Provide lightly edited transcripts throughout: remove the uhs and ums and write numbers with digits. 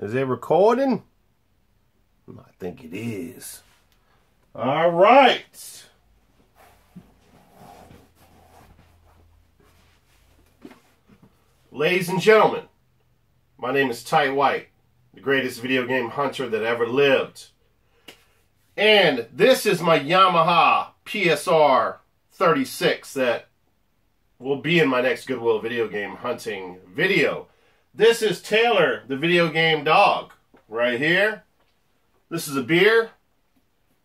Is it recording? I think it is. All right. Ladies and gentlemen, my name is Ty White, the greatest video game hunter that ever lived. And this is my Yamaha PSR 36 that will be in my next Goodwill video game hunting video. This is Taylor, the video game dog, right here. This is a beer.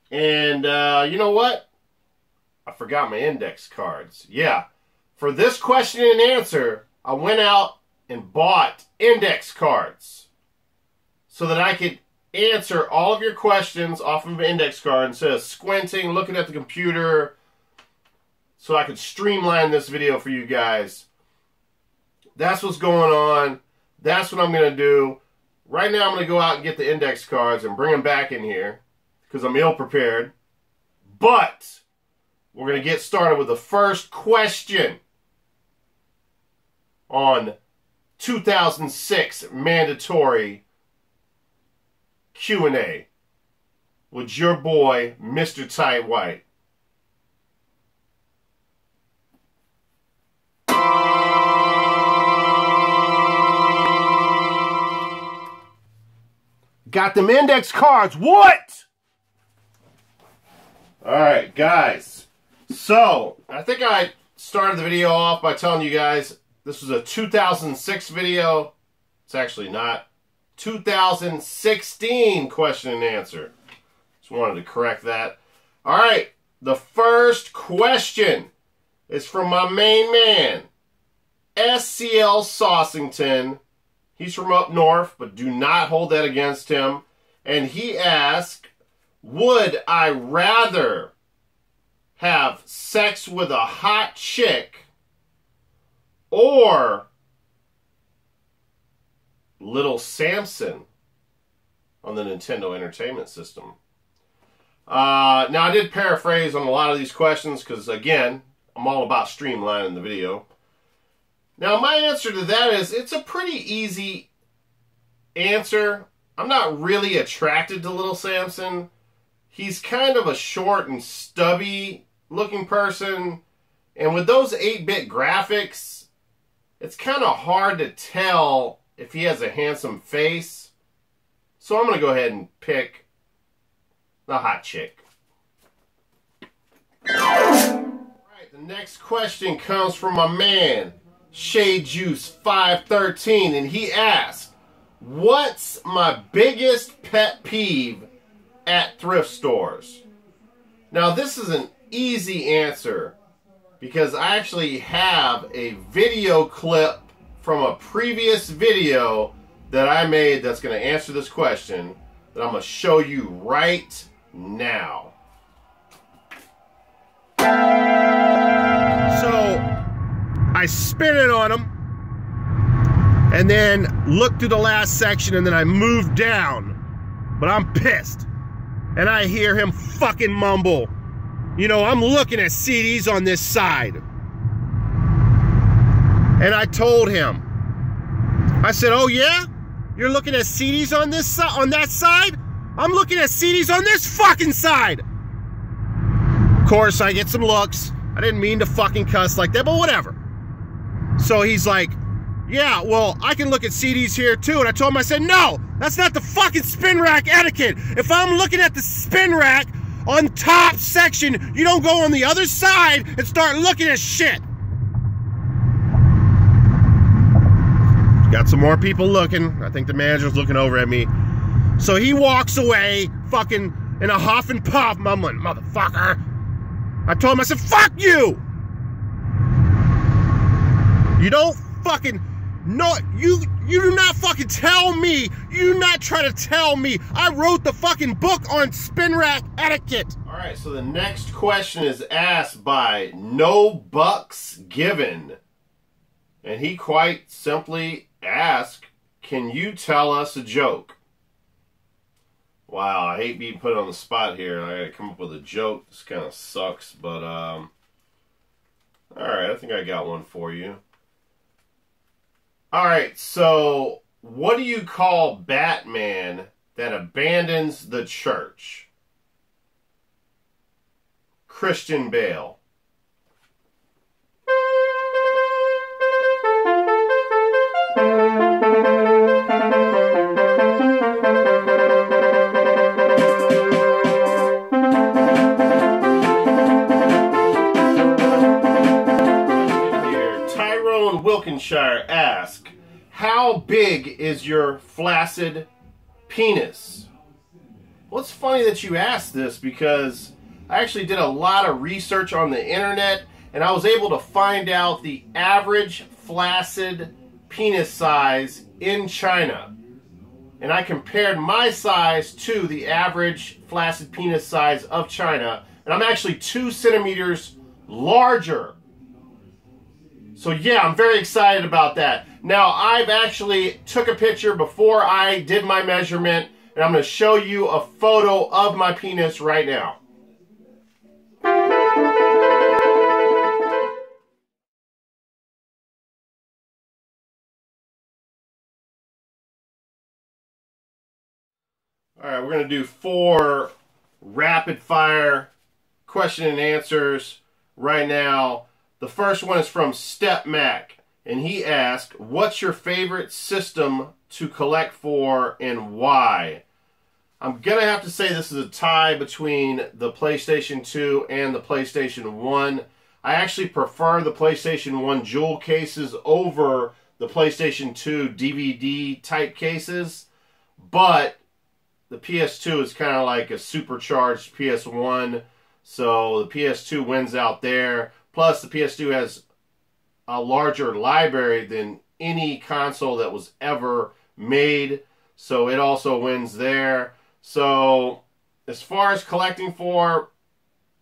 And you know what? I forgot my index cards. Yeah, for this question and answer, I went out and bought index cards so that I could answer all of your questions off of an index card instead of squinting, looking at the computer, so I could streamline this video for you guys. That's what's going on. That's what I'm going to do. Right now I'm going to go out and get the index cards and bring them back in here because I'm ill-prepared. But we're going to get started with the first question on 2006 mandatory Q&A with your boy, Mr. Ty White. Got them index cards. What? Alright, guys. So, I think I started the video off by telling you guys this was a 2006 video. It's actually not. 2016 question and answer. Just wanted to correct that. Alright, the first question is from my main man, SCL Saucington. He's from up north, but do not hold that against him. And he asked, would I rather have sex with a hot chick or Little Samson on the Nintendo Entertainment System? Now, I did paraphrase on a lot of these questions because, again, I'm all about streamlining the video. Now, my answer to that is, it's a pretty easy answer. I'm not really attracted to Little Samson. He's kind of a short and stubby looking person. And with those 8-bit graphics, it's kind of hard to tell if he has a handsome face. So I'm going to go ahead and pick the hot chick. Alright, the next question comes from my man, Shade Juice 513, and he asked, what's my biggest pet peeve at thrift stores? Now, this is an easy answer because I actually have a video clip from a previous video that I made that's going to answer this question that I'm going to show you right now. So, I spin it on him, and then look through the last section, and then I move down. But I'm pissed. And I hear him fucking mumble, you know, I'm looking at CDs on this side. And I told him, I said, oh yeah? You're looking at CDs on this on that side? I'm looking at CDs on this fucking side. Of course, I get some looks. I didn't mean to fucking cuss like that, but whatever. So he's like, yeah, well, I can look at CDs here too. And I told him, I said, no, that's not the fucking spin rack etiquette. If I'm looking at the spin rack on top section, you don't go on the other side and start looking at shit. Got some more people looking. I think the manager's looking over at me. So he walks away, fucking in a huff and puff, mumbling, motherfucker. I told him, I said, fuck you! You don't fucking, no, you do not fucking tell me, you do not try to tell me. I wrote the fucking book on spin rack etiquette. Alright, so the next question is asked by No Bucks Given. And he quite simply asked, can you tell us a joke? Wow, I hate being put on the spot here. I gotta come up with a joke. This kind of sucks, but alright, I think I got one for you. Alright, so What do you call Batman that abandons the church? Christian Bale. Wilkinshire ask, how big is your flaccid penis? Well, it's funny that you asked this because I actually did a lot of research on the internet and I was able to find out the average flaccid penis size in China. And I compared my size to the average flaccid penis size of China, and I'm actually 2 centimeters larger. So yeah, I'm very excited about that. Now, I've actually took a picture before I did my measurement, and I'm going to show you a photo of my penis right now. Alright, we're going to do 4 rapid fire question and answers right now. The first one is from Step Mac, and he asked, what's your favorite system to collect for and why? I'm going to have to say this is a tie between the PlayStation 2 and the PlayStation 1. I actually prefer the PlayStation 1 jewel cases over the PlayStation 2 DVD type cases, but the PS2 is kind of like a supercharged PS1, so the PS2 wins out there. Plus, the PS2 has a larger library than any console that was ever made, so it also wins there. So, as far as collecting for,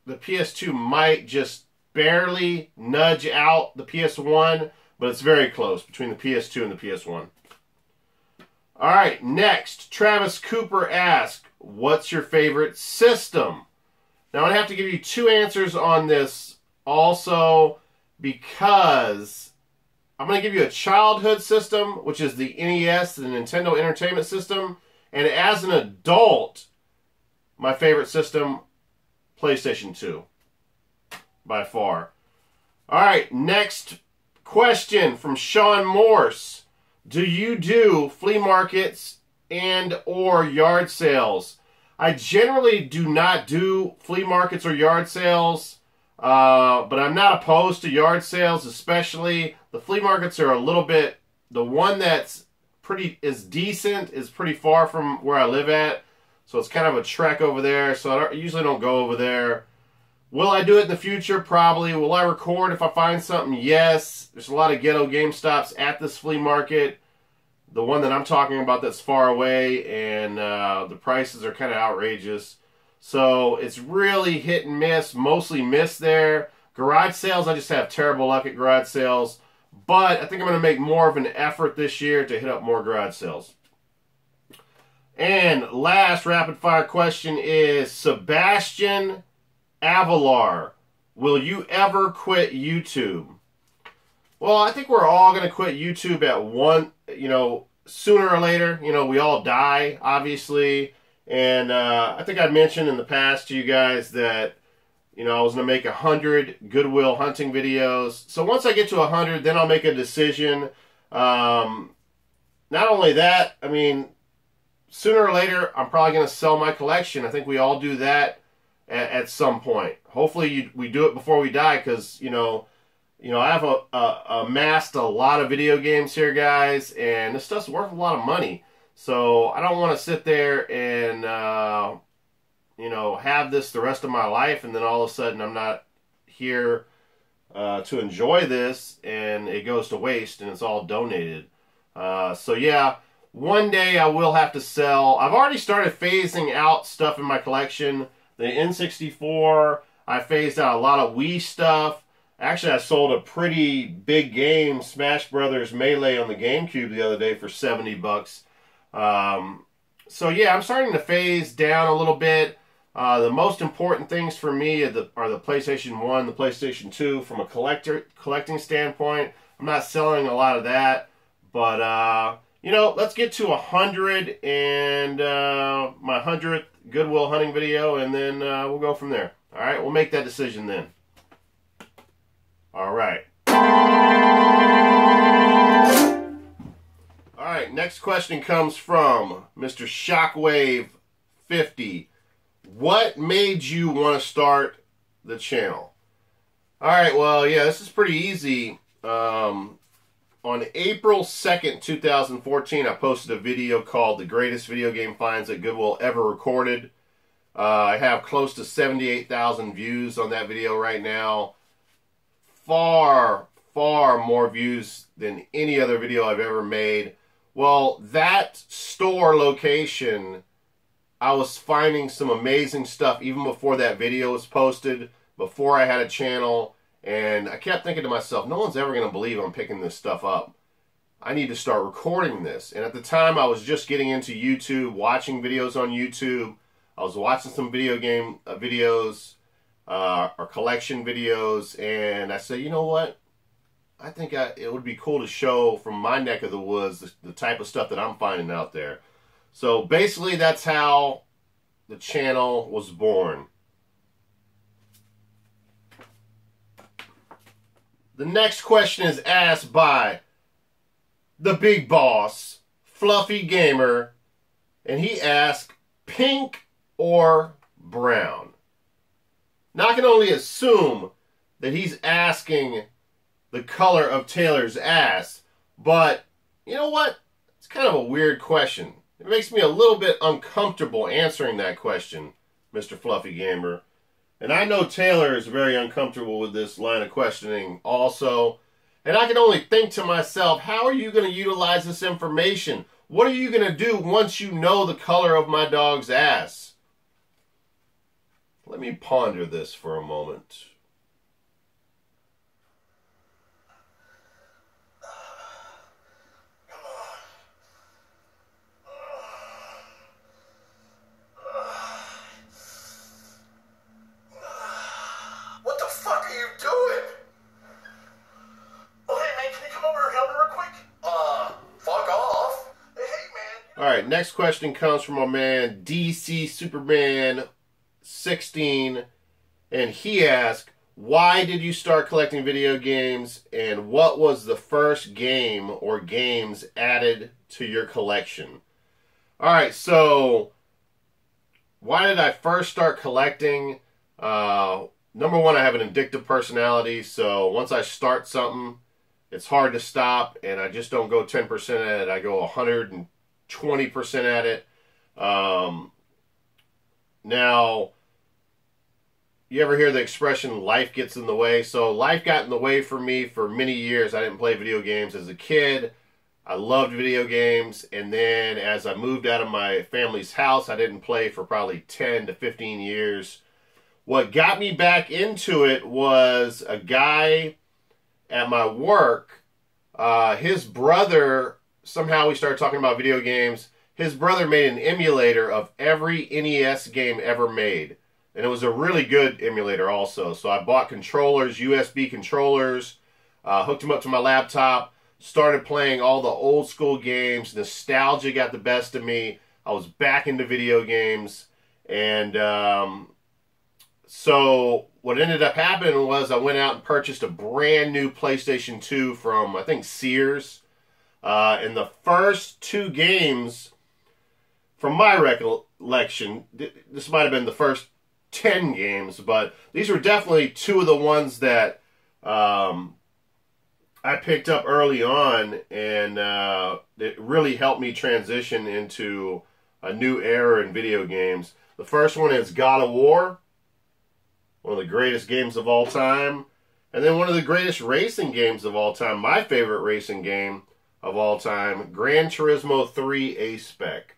the PS2 might just barely nudge out the PS1, but it's very close between the PS2 and the PS1. Alright, next, Travis Cooper asks, what's your favorite system? Now, I have to give you 2 answers on this also, because I'm going to give you a childhood system, which is the NES, the Nintendo Entertainment System, and as an adult, my favorite system, PlayStation 2, by far. Alright, next question from Sean Morse. Do you do flea markets and or yard sales? I generally do not do flea markets or yard sales. But I'm not opposed to yard sales, especially. The flea markets are a little bit, the one that's is decent is pretty far from where I live at, so it's kind of a trek over there, so I usually don't go over there. Will I do it in the future? Probably. Will I record if I find something? Yes. There's a lot of ghetto game stops at this flea market. The one that I'm talking about that's far away, and the prices are kind of outrageous. So it's really hit and miss, mostly miss there. Garage sales, I just have terrible luck at garage sales. But I think I'm going to make more of an effort this year to hit up more garage sales. And last rapid fire question is Sebastian Avalar. Will you ever quit YouTube? Well, I think we're all going to quit YouTube at one, sooner or later. We all die, obviously. And I think I mentioned in the past to you guys that, I was going to make 100 Goodwill hunting videos. So once I get to 100, then I'll make a decision. Not only that, sooner or later, I'm probably going to sell my collection. I think we all do that at some point. Hopefully we do it before we die because, I have amassed a lot of video games here, guys, and this stuff's worth a lot of money. So I don't want to sit there and, have this the rest of my life, and then all of a sudden I'm not here to enjoy this, and it goes to waste, and it's all donated. So yeah, one day I will have to sell. I've already started phasing out stuff in my collection. The N64, I phased out a lot of Wii stuff. Actually, I sold a pretty big game, Smash Brothers Melee on the GameCube the other day for 70 bucks. So yeah, I'm starting to phase down a little bit. The most important things for me are the PlayStation 1, the PlayStation 2 from a collecting standpoint. I'm not selling a lot of that, but You know, let's get to 100 and my 100th Goodwill hunting video, and then we'll go from there. All right, we'll make that decision then. All right. All right, next question comes from Mr. Shockwave50. What made you want to start the channel? All right, well, yeah, this is pretty easy. On April 2nd, 2014, I posted a video called The Greatest Video Game Finds that Goodwill Ever Recorded. I have close to 78,000 views on that video right now. Far, far more views than any other video I've ever made. Well, that store location, I was finding some amazing stuff even before that video was posted, before I had a channel. And I kept thinking to myself, no one's ever going to believe I'm picking this stuff up. I need to start recording this. And at the time, I was just getting into YouTube, watching videos on YouTube. I was watching some video game videos or collection videos. And I said, you know what? I think it would be cool to show from my neck of the woods the type of stuff that I'm finding out there. So basically, that's how the channel was born. The next question is asked by the big boss, Fluffy Gamer, and he asked, pink or brown? Now I can only assume that he's asking the color of Taylor's ass, but you know what? It's kind of a weird question. It makes me a little bit uncomfortable answering that question, Mr. Fluffy Gamer. And I know Taylor is very uncomfortable with this line of questioning also. And I can only think to myself, how are you going to utilize this information? What are you going to do once you know the color of my dog's ass? Let me ponder this for a moment. Alright, next question comes from my man DC Superman 16, and he asked, why did you start collecting video games, and what was the first game or games added to your collection? Alright, so why did I first start collecting? Number one, I have an addictive personality, so once I start something, it's hard to stop, and I just don't go 10% at it. I go 120% at it. Now, you ever hear the expression, life gets in the way? So life got in the way for me for many years. I didn't play video games as a kid. I loved video games, and then as I moved out of my family's house, I didn't play for probably 10 to 15 years. What got me back into it was a guy at my work. His brother, somehow we started talking about video games. His brother made an emulator of every NES game ever made. And it was a really good emulator also. So I bought controllers, USB controllers, hooked them up to my laptop, started playing all the old school games. Nostalgia got the best of me. I was back into video games. And so what ended up happening was I went out and purchased a brand new PlayStation 2 from, I think, Sears. And the first two games, from my recollection, this might have been the first 10 games, but these were definitely two of the ones that I picked up early on, and it really helped me transition into a new era in video games. The first one is God of War, one of the greatest games of all time, and then one of the greatest racing games of all time, my favorite racing game of all time, Gran Turismo 3 A-Spec.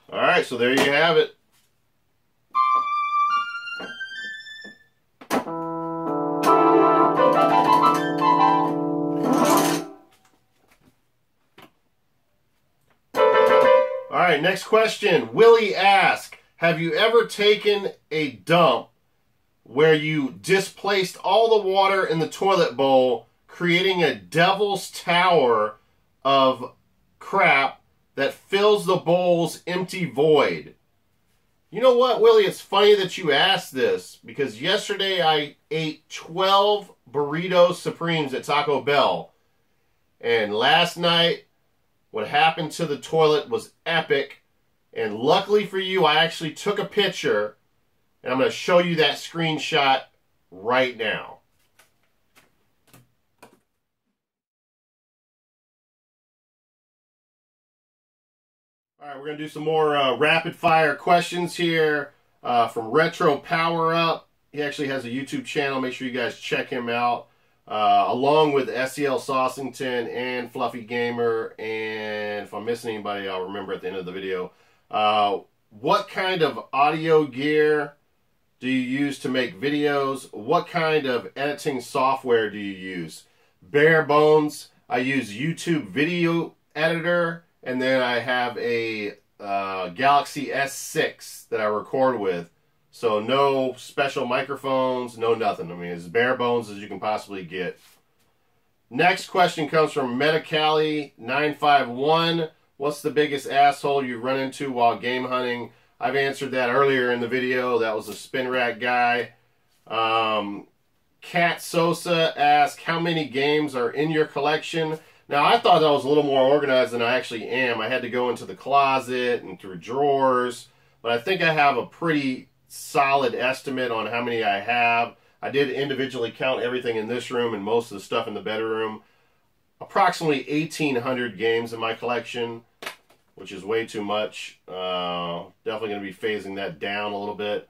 Alright, so there you have it. Alright, next question. Willie asks, have you ever taken a dump where you displaced all the water in the toilet bowl creating a devil's tower of crap that fills the bowl's empty void. You know what, Willie? It's funny that you asked this, because yesterday I ate 12 burritos supremes at Taco Bell. And last night, what happened to the toilet was epic. And luckily for you, I actually took a picture. And I'm going to show you that screenshot right now. All right, we're going to do some more rapid fire questions here from Retro Power Up. He actually has a YouTube channel. Make sure you guys check him out. Along with SCL Saucington and Fluffy Gamer. And if I'm missing anybody, I'll remember at the end of the video. What kind of audio gear do you use to make videos? What kind of editing software do you use? Bare bones, I use YouTube Video Editor. And then I have a Galaxy S6 that I record with. So no special microphones, no nothing. I mean, as bare bones as you can possibly get. Next question comes from Metacali951. What's the biggest asshole you run into while game hunting? I've answered that earlier in the video. That was a spin rack guy. Cat Sosa asked, how many games are in your collection? Now, I thought I was a little more organized than I actually am. I had to go into the closet and through drawers, but I think I have a pretty solid estimate on how many I have. I did individually count everything in this room and most of the stuff in the bedroom. Approximately 1,800 games in my collection, which is way too much. Definitely going to be phasing that down a little bit.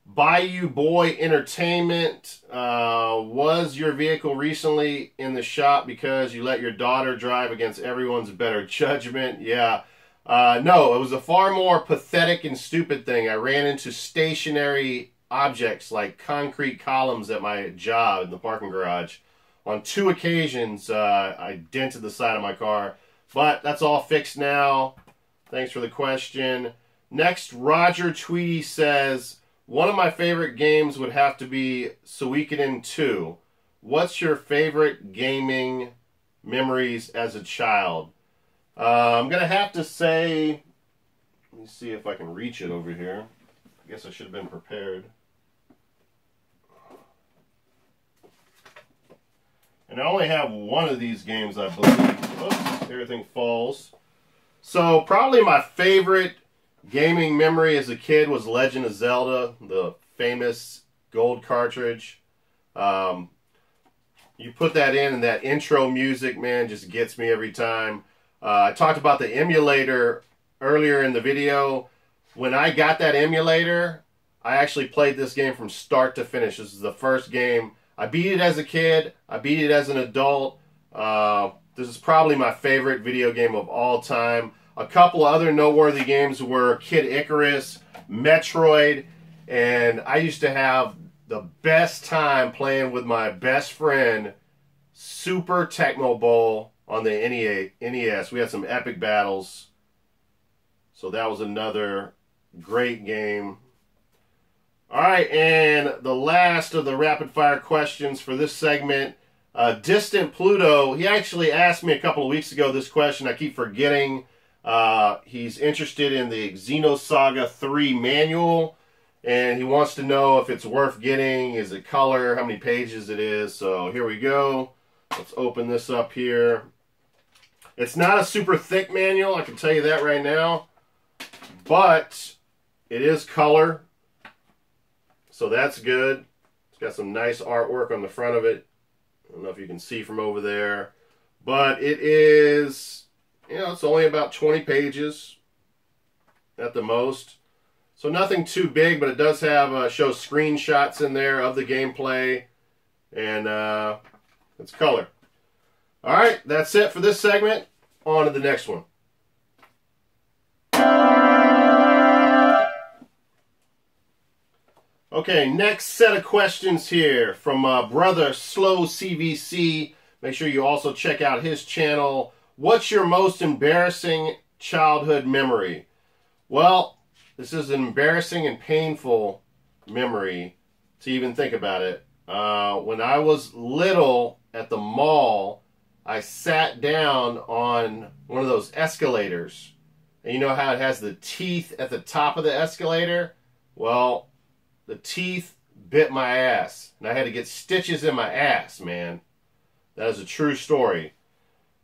Bayou Boy Entertainment, was your vehicle recently in the shop because you let your daughter drive against everyone's better judgment? Yeah. No, it was a far more pathetic and stupid thing. I ran into stationary objects like concrete columns at my job in the parking garage. On 2 occasions, I dented the side of my car. But that's all fixed now. Thanks for the question. Next, Roger Tweedy says, one of my favorite games would have to be Suikoden 2. What's your favorite gaming memories as a child? I'm going to have to say, let me see if I can reach it over here. I guess I should have been prepared. And I only have one of these games, I believe. Oops, everything falls. So probably my favorite gaming memory as a kid was Legend of Zelda, the famous gold cartridge. You put that in and that intro music, man, just gets me every time. I talked about the emulator earlier in the video. When I got that emulator, I actually played this game from start to finish. This is the first game. I beat it as a kid. I beat it as an adult. This is probably my favorite video game of all time. A couple of other noteworthy games were Kid Icarus, Metroid, and I used to have the best time playing with my best friend, Super Tecmo Bowl on the NES. We had some epic battles. So that was another great game. All right, and the last of the rapid fire questions for this segment, Distant Pluto. He actually asked me a couple of weeks ago this question. I keep forgetting. He's interested in the Xenosaga 3 manual, and he wants to know if it's worth getting. Is it color? How many pages it is? So here we go. Let's open this up here. It's not a super thick manual, I can tell you that right now, but it is color, so that's good. It's got some nice artwork on the front of it. I don't know if you can see from over there, but it is, you know, it's only about 20 pages at the most. So nothing too big, but it does have, show screenshots in there of the gameplay, and it's color. All right, that's it for this segment. On to the next one. Okay, next set of questions here from brother Slowcvc. Make sure you also check out his channel. What's your most embarrassing childhood memory? Well, this is an embarrassing and painful memory to even think about it. When I was little, at the mall, I sat down on one of those escalators. And you know how it has the teeth at the top of the escalator? Well, the teeth bit my ass. And I had to get stitches in my ass, man. That is a true story.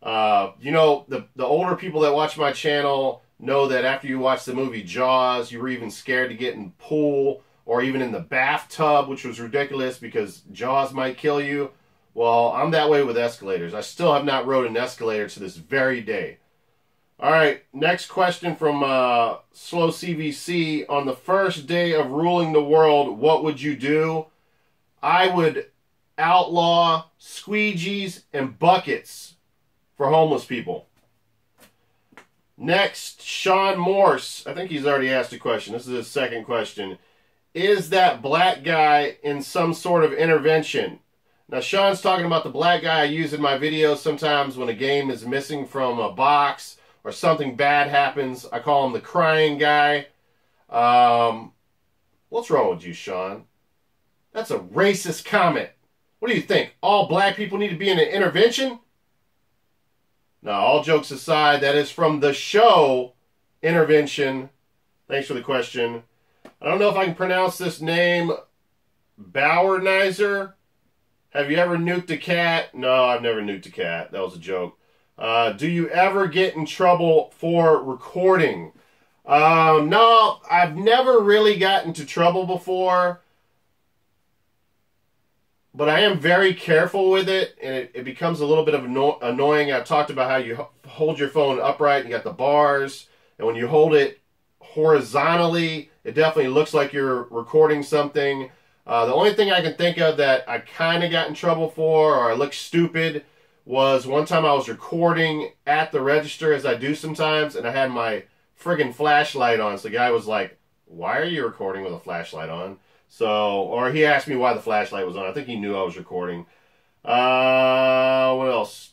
You know, the older people that watch my channel know that after you watch the movie Jaws, you were even scared to get in the pool or even in the bathtub, which was ridiculous because Jaws might kill you. Well, I'm that way with escalators. I still have not rode an escalator to this very day. All right, next question from Slowcvc. On the first day of ruling the world, what would you do? I would outlaw squeegees and buckets for homeless people. Next, Sean Morse. I think he's already asked a question. This is his second question. Is that black guy in some sort of intervention? Now, Sean's talking about the black guy I use in my videos sometimes when a game is missing from a box or something bad happens. I call him the crying guy. What's wrong with you, Sean? That's a racist comment. What do you think? All black people need to be in an intervention? No, all jokes aside, that is from the show Intervention. Thanks for the question. I don't know if I can pronounce this name. Bauernizer. Have you ever nuked a cat? No, I've never nuked a cat. That was a joke. Do you ever get in trouble for recording? No, I've never really gotten into trouble before. But I am very careful with it, and it becomes a little bit of annoying. I've talked about how you hold your phone upright, and you got the bars, and when you hold it horizontally, it definitely looks like you're recording something. The only thing I can think of that I kind of got in trouble for, or I looked stupid, was one time I was recording at the register, as I do sometimes, and I had my friggin' flashlight on. So the guy was like, "Why are you recording with a flashlight on?" So, or he asked me why the flashlight was on. I think he knew I was recording. What else?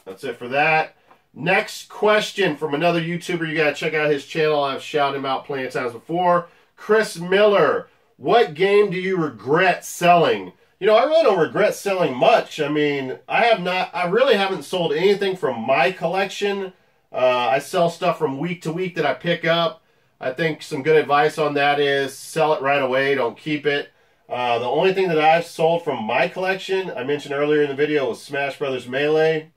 That's it for that. Next question from another YouTuber. You gotta check out his channel. I've shouted him out plenty of times before. Chris Miller. What game do you regret selling? You know, I really don't regret selling much. I mean, I really haven't sold anything from my collection. I sell stuff from week to week that I pick up. I think some good advice on that is sell it right away, don't keep it. The only thing that I've sold from my collection, I mentioned earlier in the video, was Smash Brothers Melee.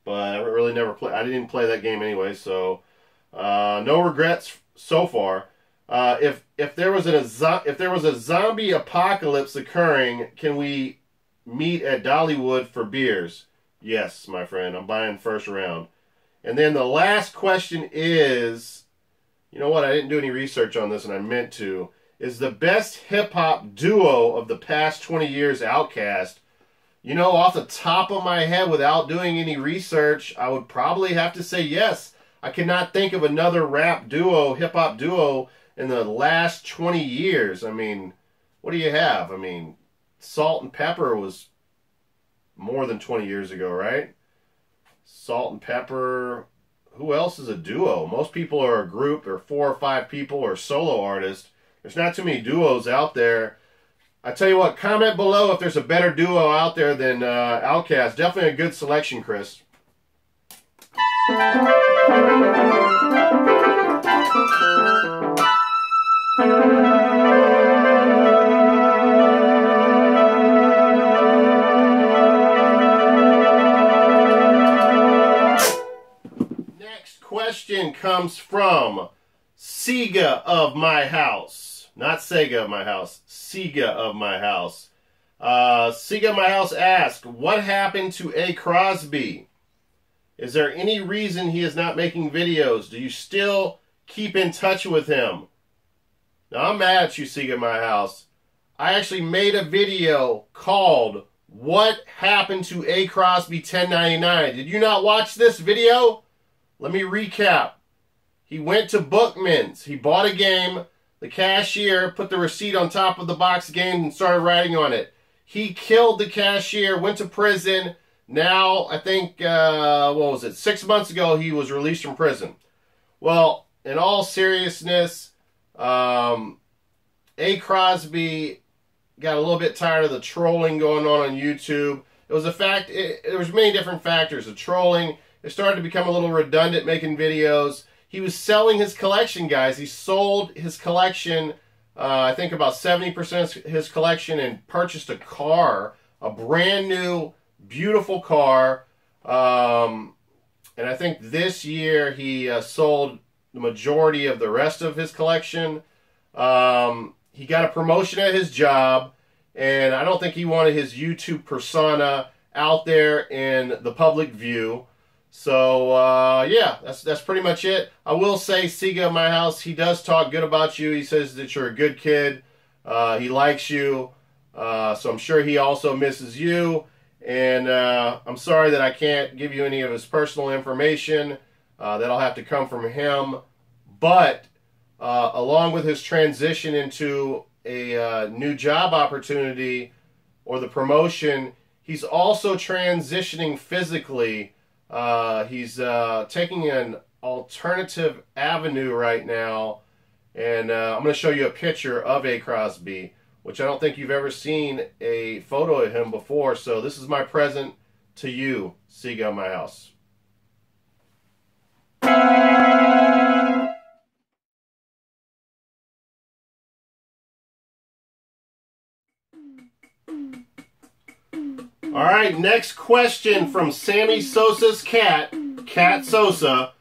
But I really never I didn't play that game anyway, so no regrets so far. If there was a zombie apocalypse occurring, can we meet at Dollywood for beers? Yes, my friend. I'm buying first round. And then the last question is, you know what? I didn't do any research on this, and I meant to. Is the best hip-hop duo of the past 20 years Outkast? You know, off the top of my head, without doing any research, I would probably have to say yes. I cannot think of another rap duo, hip-hop duo in the last 20 years. I mean, what do you have? I mean, Salt and Pepper was more than 20 years ago, right? Salt and Pepper. Who else is a duo? Most people are a group, or 4 or 5 people, or solo artists. There's not too many duos out there. I tell you what, comment below if there's a better duo out there than Outkast. Definitely a good selection, Chris. Question comes from Segaofmyhouse. Not Sega of my house. Sega of my house. Sega of my house asked, what happened to A. Crosby? Is there any reason he is not making videos? Do you still keep in touch with him? Now, I'm mad at you, Sega of my house. I actually made a video called What Happened to A. Crosby 1099. Did you not watch this video? Let me recap. He went to Bookman's. He bought a game. The cashier put the receipt on top of the box game and started writing on it. He killed the cashier, went to prison. Now, I think, what was it, 6 months ago, he was released from prison. Well, in all seriousness, A. Crosby got a little bit tired of the trolling going on YouTube. It was a fact. There was many different factors. The trolling. It started to become a little redundant making videos. He was selling his collection, guys. He sold his collection, I think about 70% of his collection, and purchased a car, a brand new, beautiful car. And I think this year he sold the majority of the rest of his collection. He got a promotion at his job, and I don't think he wanted his YouTube persona out there in the public view. So, yeah, that's pretty much it. I will say, Segaofmyhouse, he does talk good about you. He says that you're a good kid. He likes you. So I'm sure he also misses you. And I'm sorry that I can't give you any of his personal information. That'll have to come from him. But along with his transition into a new job opportunity or the promotion, he's also transitioning physically. He's taking an alternative avenue right now, and I'm going to show you a picture of A. Crosby, which I don't think you've ever seen a photo of him before. So this is my present to you, Segaofmyhouse. All right, next question from Sammy Sosa's cat, Cat Sosa.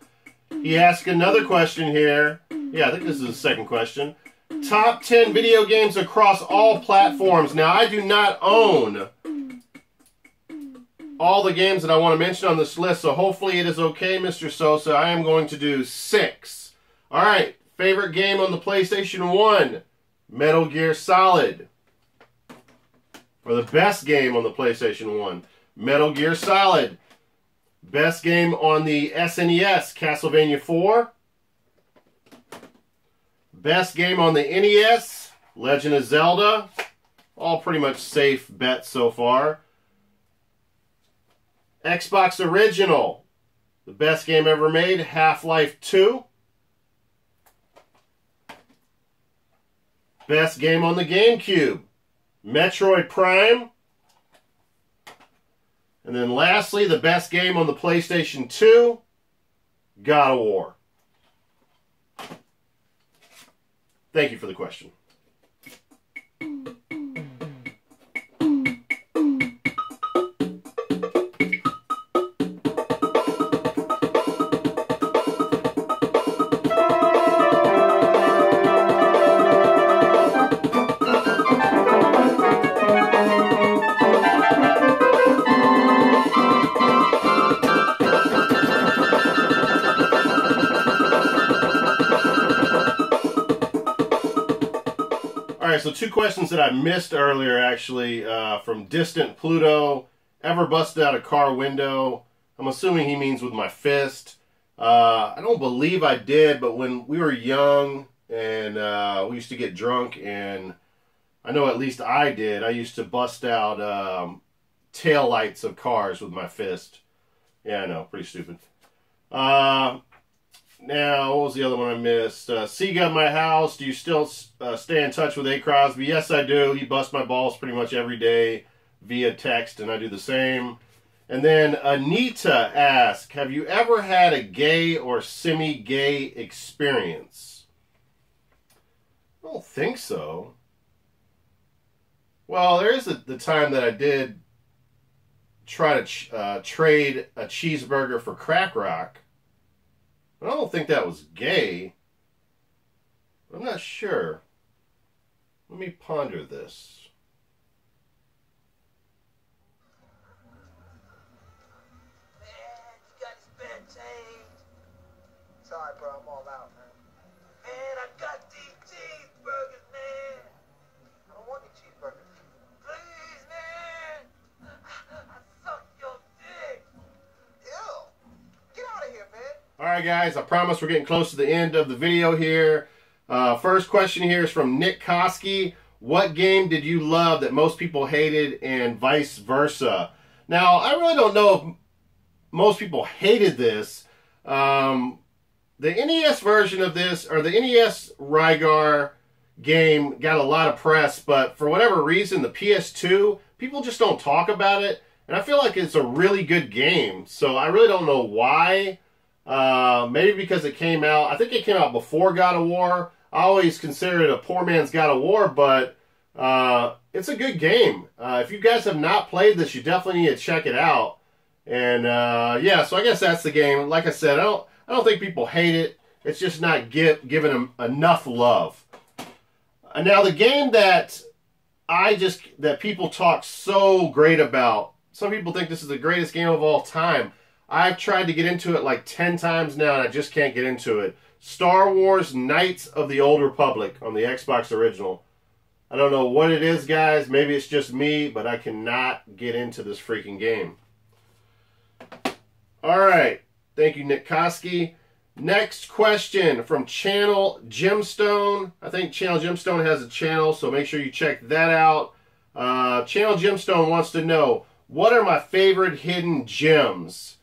He asked another question here. Yeah, I think this is the second question. Top 10 video games across all platforms. Now, I do not own all the games that I want to mention on this list, so hopefully it is okay, Mr. Sosa. I am going to do 6. All right, favorite game on the PlayStation 1, Metal Gear Solid. For the best game on the PlayStation 1, Metal Gear Solid. Best game on the SNES, Castlevania 4. Best game on the NES, Legend of Zelda. All pretty much safe bets so far. Xbox Original. The best game ever made, Half-Life 2. Best game on the GameCube, Metroid Prime. And then lastly, the best game on the PlayStation 2, God of War. Thank you for the question. Alright, so 2 questions that I missed earlier, actually, from Distant Pluto. Ever busted out a car window? I'm assuming he means with my fist. I don't believe I did, but when we were young and we used to get drunk, and I know at least I did, I used to bust out tail lights of cars with my fist. Yeah, I know, pretty stupid. Now, what was the other one I missed? Segaofmyhouse, do you still stay in touch with A. Crosby? Yes, I do. He busts my balls pretty much every day via text, and I do the same. And then Anita asked, have you ever had a gay or semi-gay experience? I don't think so. Well, there is the time that I did try to trade a cheeseburger for crack rock. I don't think that was gay. I'm not sure. Let me ponder this. Man, you got spare change? Sorry, bro, I'm all out, man. Man, I got these cheeseburgers, man. I don't want any cheeseburgers. Please, man. I suck your dick. Ew. Get out of here, man. Alright guys, I promise we're getting close to the end of the video here. First question here is from Nick Koski. What game did you love that most people hated and vice versa? Now, I really don't know if most people hated this. The NES version of this, or the NES Rygar game, got a lot of press, but for whatever reason, the PS2, people just don't talk about it. And I feel like it's a really good game. So I really don't know why. Maybe because it came out, I think it came out before God of War. I always consider it a poor man's God of War, but it's a good game. If you guys have not played this, you definitely need to check it out. And yeah, so I guess that's the game. Like I said, I don't think people hate it. It's just not given them enough love. Now the game that that people talk so great about. Some people think this is the greatest game of all time. I've tried to get into it like 10 times now, and I just can't get into it. Star Wars Knights of the Old Republic on the Xbox original. I don't know what it is, guys. Maybe it's just me, but I cannot get into this freaking game. All right. Thank you, Nick Koski. Next question from ChannelGemstone. I think ChannelGemstone has a channel, so make sure you check that out. ChannelGemstone wants to know, what are my favorite hidden gems?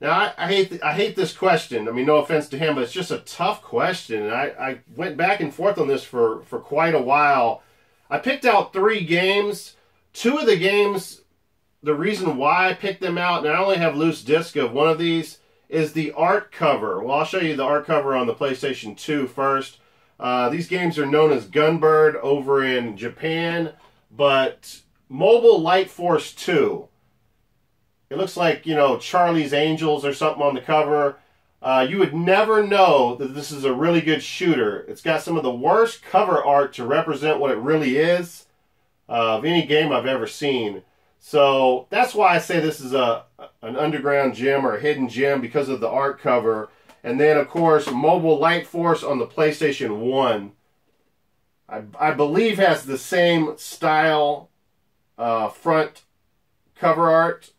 Now, I hate this question. I mean, no offense to him, but it's just a tough question. And I went back and forth on this for quite a while. I picked out 3 games. 2 of the games, the reason why I picked them out, and I only have loose disc of one of these, is the art cover. Well, I'll show you the art cover on the PlayStation 2 first. These games are known as Gunbird over in Japan, but Mobile Light Force 2. It looks like, you know, Charlie's Angels or something on the cover. You would never know that this is a really good shooter. It's got some of the worst cover art to represent what it really is of any game I've ever seen. So that's why I say this is an underground gem or a hidden gem, because of the art cover. And then, of course, Mobile Light Force on the PlayStation 1. I believe has the same style front cover art.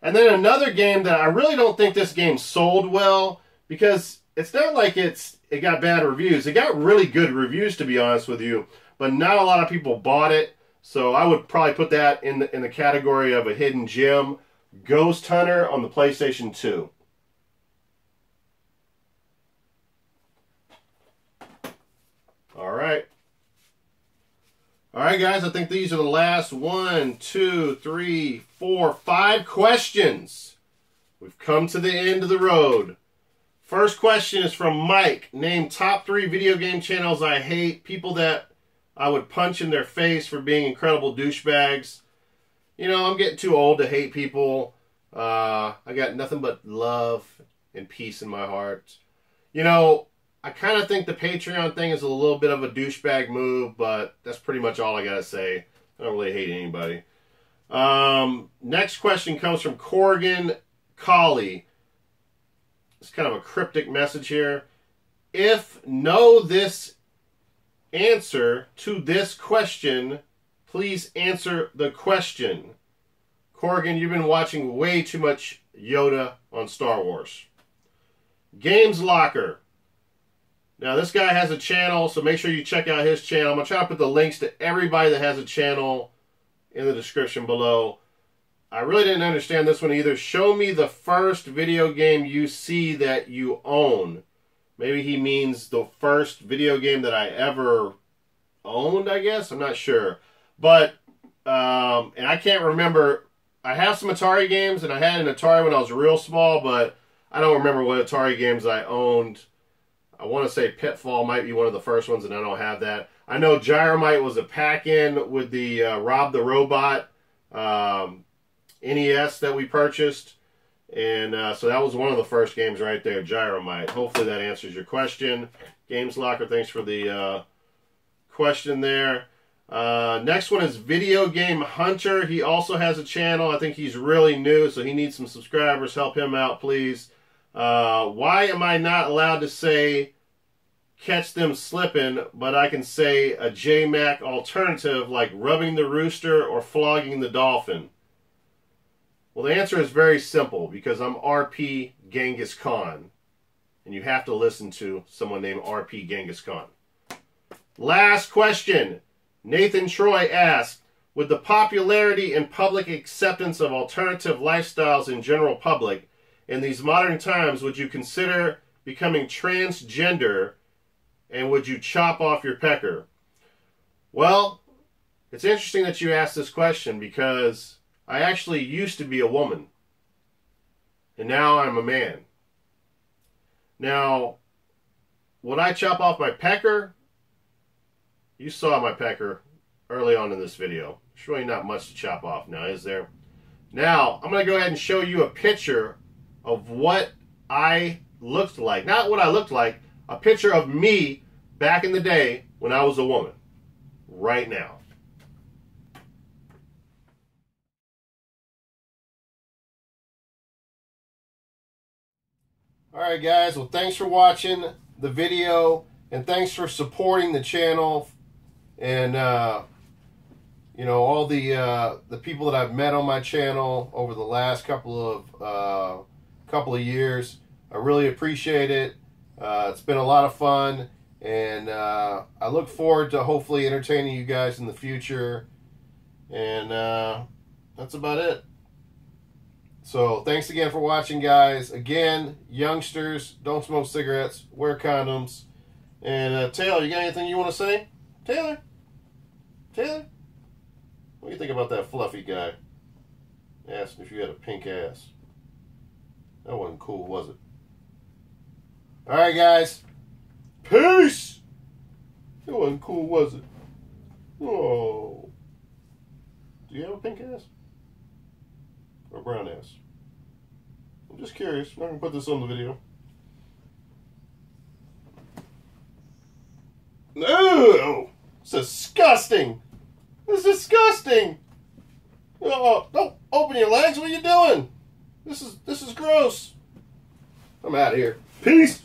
And then another game that I really don't think this game sold well, because it's not like it got bad reviews. It got really good reviews, to be honest with you, but not a lot of people bought it. So I would probably put that in the category of a hidden gem. Ghost Hunter on the PlayStation 2. All right. All right, guys, I think these are the last 1, 2, 3, 4, 5 questions. We've come to the end of the road. First question is from Mike. Name top 3 video game channels I hate. People that I would punch in their face for being incredible douchebags. You know, I'm getting too old to hate people. I got nothing but love and peace in my heart. You know, I kind of think the Patreon thing is a little bit of a douchebag move, but that's pretty much all I got to say. I don't really hate anybody. Next question comes from Corrigan Colley. It's kind of a cryptic message here. If know this answer to this question, please answer the question. Corrigan, you've been watching way too much Yoda on Star Wars. Games Locker. Now, this guy has a channel, so make sure you check out his channel. I'm going to try to put the links to everybody that has a channel in the description below. I really didn't understand this one either. Show me the first video game you see that you own. Maybe he means the first video game that I ever owned, I guess. I'm not sure. But, and I can't remember. I have some Atari games, and I had an Atari when I was real small, but I don't remember what Atari games I owned. I want to say Pitfall might be one of the first ones, and I don't have that. I know Gyromite was a pack-in with the Rob the Robot NES that we purchased. And so that was one of the first games right there, Gyromite. Hopefully that answers your question. Games Locker, thanks for the question there. Next one is Video Game Hunter. He also has a channel. I think he's really new, so he needs some subscribers. Help him out, please. Why am I not allowed to say catch them slipping, but I can say a J-Mac alternative like rubbing the rooster or flogging the dolphin? Well, the answer is very simple, because I'm RP Genghis Khan, and you have to listen to someone named RP Genghis Khan. Last question. Nathan Troy asked, with the popularity and public acceptance of alternative lifestyles in general public, in these modern times, would you consider becoming transgender, and would you chop off your pecker? Well, it's interesting that you asked this question, because I actually used to be a woman. And now I'm a man. Now, would I chop off my pecker? You saw my pecker early on in this video. There's really not much to chop off now, is there? Now, I'm going to go ahead and show you a picture of what I looked like. Not what I looked like, a picture of me back in the day when I was a woman. Right now. Alright guys, well thanks for watching the video and thanks for supporting the channel and you know, all the people that I've met on my channel over the last couple of years. I really appreciate it. It's been a lot of fun, and I look forward to hopefully entertaining you guys in the future. And that's about it. So thanks again for watching, guys. Again, youngsters, don't smoke cigarettes, wear condoms. And Taylor, you got anything you want to say? Taylor? What do you think about that fluffy guy asking if you had a pink ass? That wasn't cool, was it? Alright, guys. Peace! It wasn't cool, was it? Oh. Do you have a pink ass? Or a brown ass? I'm just curious. I'm not going to put this on the video. No! It's disgusting! It's disgusting! Oh, don't open your legs. What are you doing? This is gross. I'm out of here. Peace!